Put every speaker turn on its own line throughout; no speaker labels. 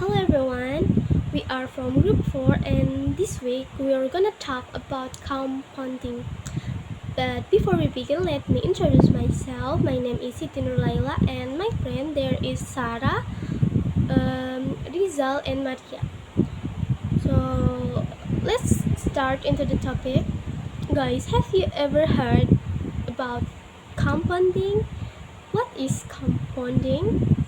Hello everyone, we are from group 4 and this week we are gonna talk about compounding. But before we begin, let me introduce myself. My name is Siti Nurlaila and my friend there is Sara, Rizal and Maria. So let's start into the topic. Guys, have you ever heard about compounding? What is compounding?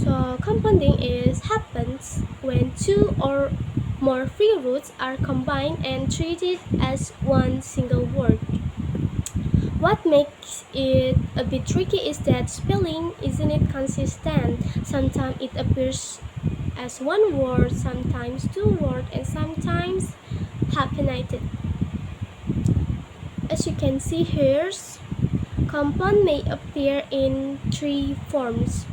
So compounding happens when two or more free roots are combined and treated as one single word. What makes it a bit tricky is that spelling isn't it consistent. Sometimes it appears as one word, sometimes two words, and sometimes hyphenated. As you can see here, compound may appear in three forms.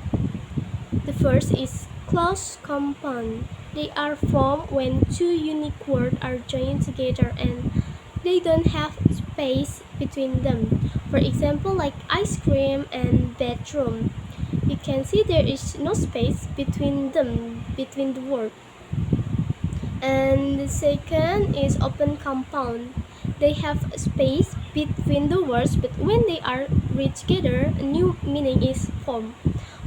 The first is close compound. They are formed when two unique words are joined together and they don't have space between them. For example, like ice cream and bedroom. You can see there is no space between them, between the word. And the second is open compound. They have space between the words, but when they are read together, a new meaning is formed.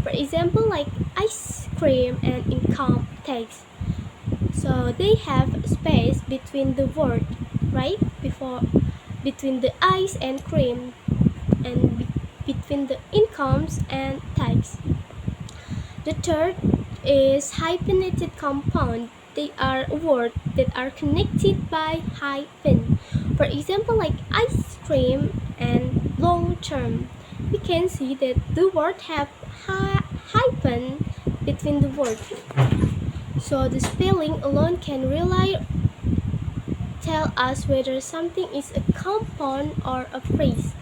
For example, like ice cream and income tax. So they have space between the word, right? Between the ice and cream, and between the incomes and tax. The third is hyphenated compound. They are words that are connected by hyphen. For example, like ice cream and long term. We can see that the word have hyphen between the word. So the spelling alone can really tell us whether something is a compound or a phrase.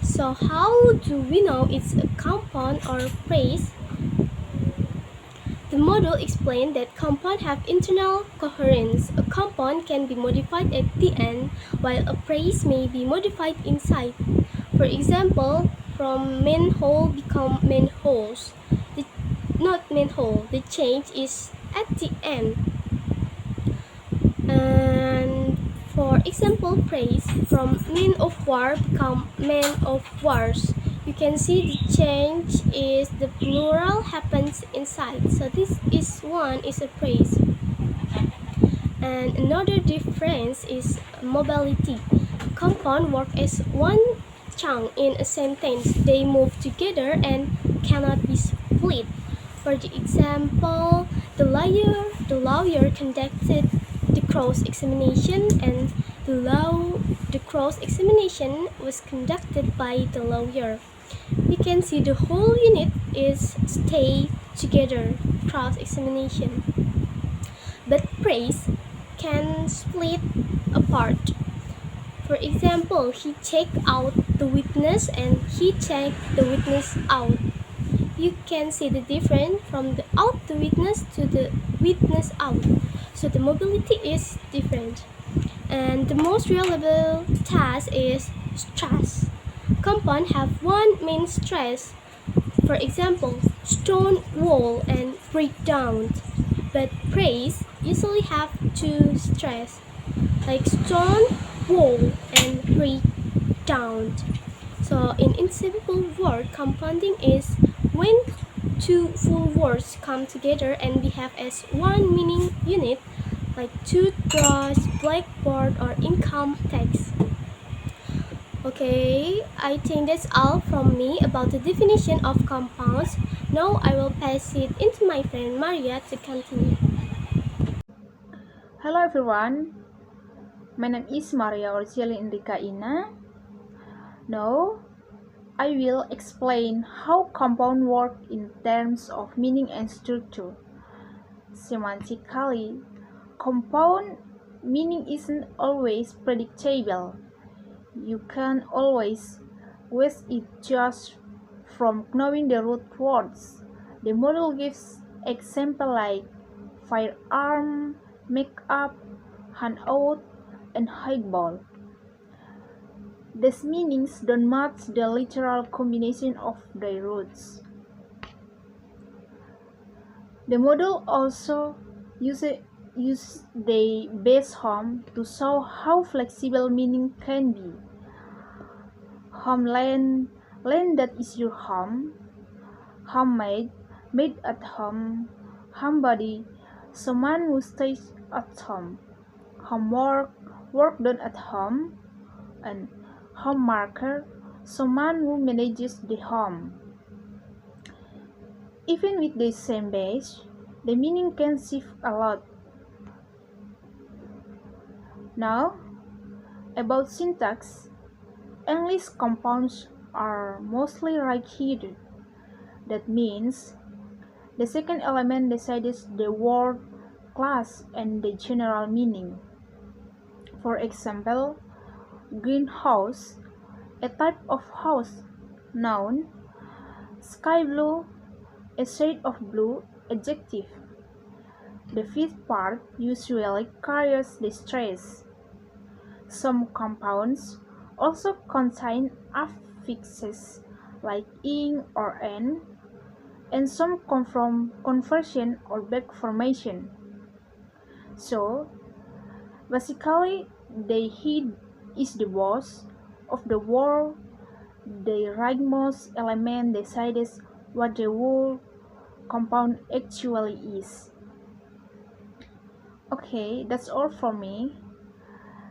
So how do we know it's a compound or a phrase? The model explained that compounds have internal coherence. A compound can be modified at the end, while a phrase may be modified inside. For example, from manhole become manholes. Not manhole, the change is at the end. And for example, phrase from men of war become men of wars. You can see the change is the plural happens inside. So this is one is a phrase. And another difference is mobility. Compound work as one chunk in a sentence. They move together and cannot be split. For the example, the lawyer conducted the cross-examination and the cross-examination was conducted by the lawyer. You can see the whole unit is stay together, cross-examination. But praise can split apart. For example, he checked out the witness and he checked the witness out. You can see the difference from the out the witness to the witness out. So the mobility is different. And the most reliable task is stress. Compound have one main stress. For example, stone wall and breakdown. But praise usually have two stress, like stone wall and breakdown. So in simple word, compounding is when two full words come together and behave as one meaning unit, like toothbrush, blackboard, or income tax. Okay, I think that's all from me about the definition of compounds. Now I will pass it into my friend Maria to continue.
Hello everyone, my name is Maria Orzieli Indrika Ina. Now, I will explain how compound work in terms of meaning and structure. Semantically, compound meaning isn't always predictable. You can't always guess it just from knowing the root words. The model gives examples like firearm, makeup, handout, and highball. These meanings don't match the literal combination of their roots. The model also uses the base home to show how flexible meaning can be. Homeland, land that is your home. Homemade, made at home. Homebody, someone who stays at home. Homework, work done at home. And homemaker, someone who manages the home. Even with the same base, the meaning can shift a lot. Now, about syntax, English compounds are mostly right-headed. That means the second element decides the word, class, and the general meaning. For example, greenhouse, a type of house, noun, sky blue, a shade of blue, adjective. The fifth part usually carries the stress. Some compounds also contain affixes like ing or n, and some come from conversion or back formation. So, basically, the head is the boss of the word. The rightmost element decides what the whole compound actually is. Okay, that's all for me.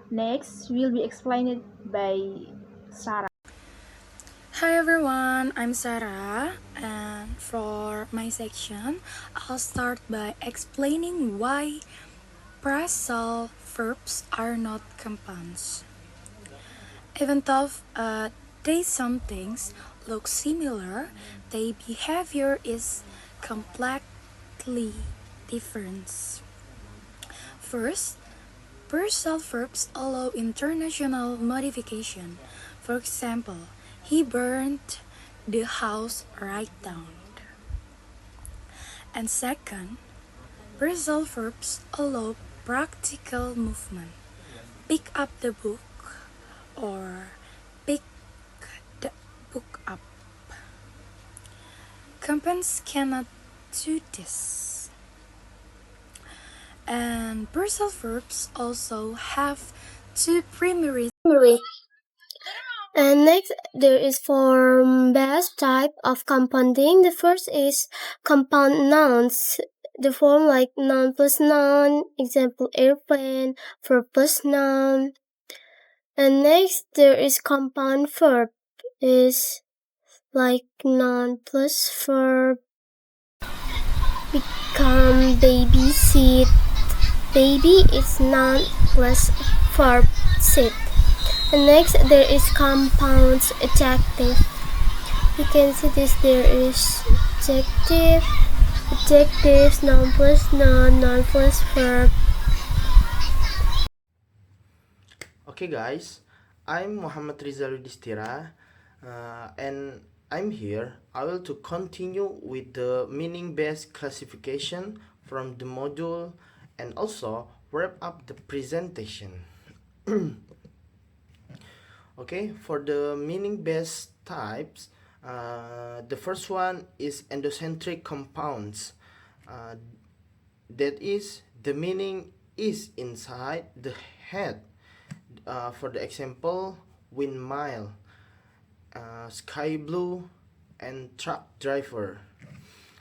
Next will be explained by Sara.
Hi everyone, I'm Sara, and for my section, I'll start by explaining why phrasal verbs are not compounds. Even though they some things look similar, their behavior is completely different. First, phrasal verbs allow international modification. For example, he burned the house right down. And second, phrasal verbs allow practical movement. Pick up the book or pick the book up. Compounds cannot do this. And phrasal verbs also have two primary.
And next, there is four best type of compounding. The first is compound nouns. The form like noun plus noun, example airplane, verb plus noun. And next, there is compound verb. Is like noun plus verb. Become, baby, sit. Baby is noun plus verb, sit. And next, there is compound adjective. You can see this, there is adjective, adjectives, noun plus noun, noun plus verb.
Okay guys, I'm Muhammad Rizal and I'm here. I will to continue with the meaning-based classification from the module and also wrap up the presentation. Okay, for the meaning-based types, the first one is endocentric compounds. That is, the meaning is inside the head. For the example, windmill, sky blue, and truck driver.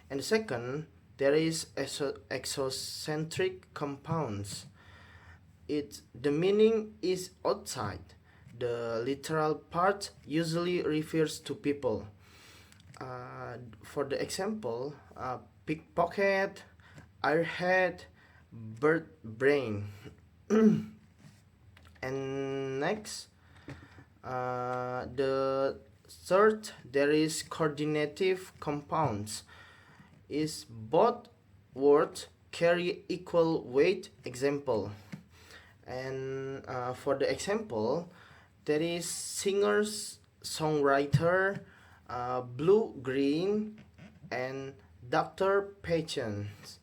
And second, there is exocentric compounds. The meaning is outside. The literal part usually refers to people. For the example, pickpocket, airhead, bird brain. And next, the third, there is coordinative compounds. Is both words carry equal weight, example. And for the example, there is singers, songwriter, blue green, and doctor patients.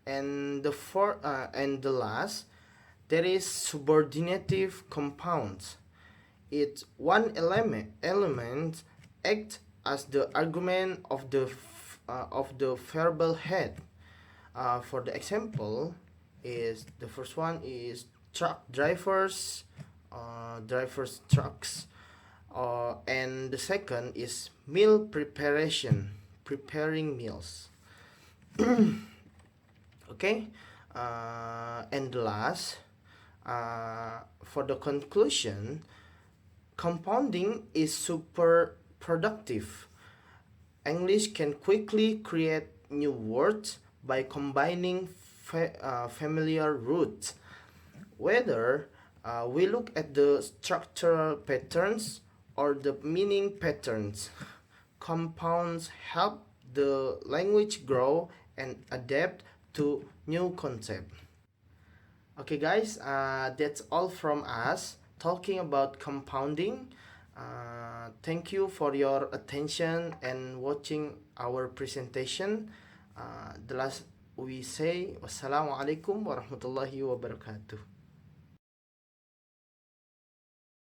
And the last, there is subordinative compounds. It's one element acts as the argument of the verbal head. For the example, is the first one is truck drivers, drivers trucks, and the second is meal preparation, preparing meals. Okay, and the last, for the conclusion, compounding is super productive. English can quickly create new words by combining familiar roots. Whether we look at the structural patterns or the meaning patterns, compounds help the language grow and adapt to new concepts. Okay, guys, that's all from us talking about compounding. Thank you for your attention and watching our presentation. The last we say, wassalamualaikum warahmatullahi wabarakatuh.